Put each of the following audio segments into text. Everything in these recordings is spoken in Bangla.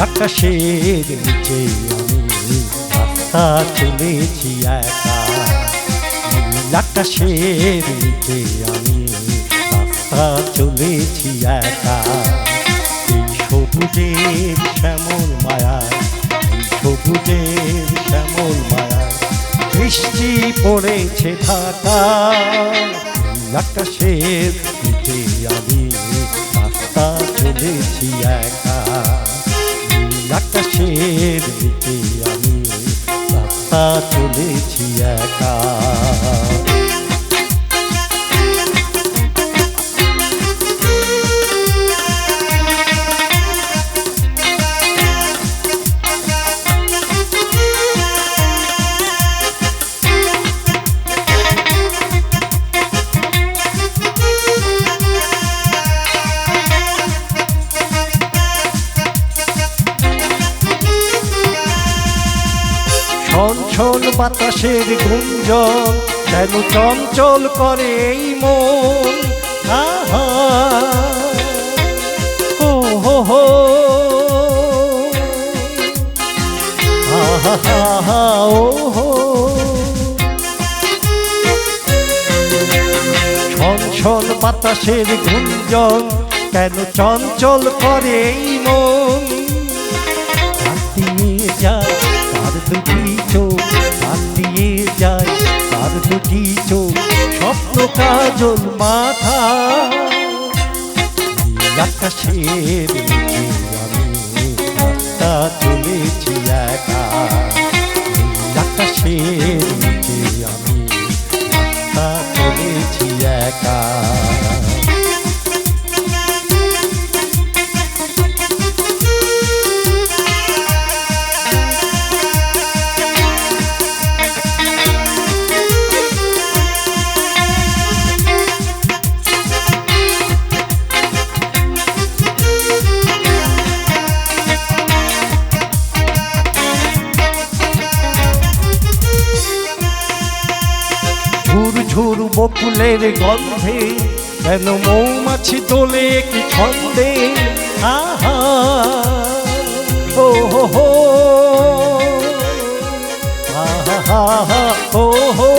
আকাশের নিচে আমি রাস্তা চলেছি একা, নীল আকাশের নিচে আমি রাস্তা চলেছি একা। এই সবুজের শ্যামল মায়ায়, এই সবুজের শ্যামল মায়ায় বৃষ্টি পড়েছে ঢাকা। নীল আকাশের নিচে আমি রাস্তা চলেছি একা, নীল আকাশের নিচে আমি রাস্তা চলেছি একা। ছলছল বাতাসের গুঞ্জন যেন চঞ্চল করে এই মন। আহা ও হো হো, আহা ও হো। ছলছল বাতাসের গুঞ্জন কেন চঞ্চল করে এই মন। দিয়ে যায় তার দুটি চোখ, হাত দিয়ে যায় তার দুটি চোখ, স্বপ্ন কাজল মাথা। নীল আকাশের নিচে আমি রাস্তা চলেছি একা, নীল আকাশের নিচে আমি রাস্তা চলেছি একা। ঝুরঝুর বকুলের গন্ধে কেন মৌমাছি দোলে কি ছন্দে। আহা ও হো হো, আহা ও হো।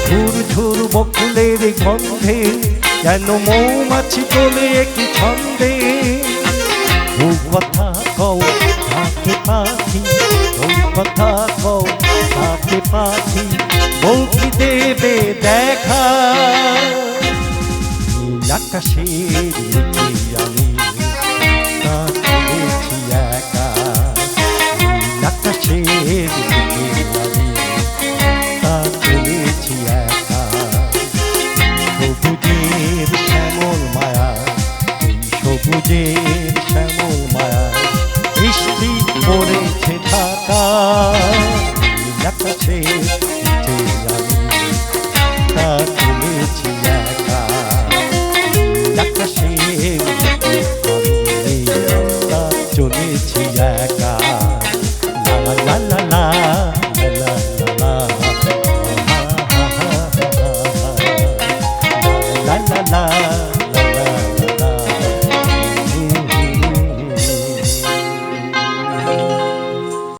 ঝুরঝুর বকুলের গন্ধে কেন মৌমাছি দোলে কি ছন্দে। ও কথা কও থাকে পাখি, ও কথা কও থাকে পাখি, বউ কি দেবে দেখা। নীল আকাশের নিচে আমি রাস্তা চলেছি একা, নীল আকাশের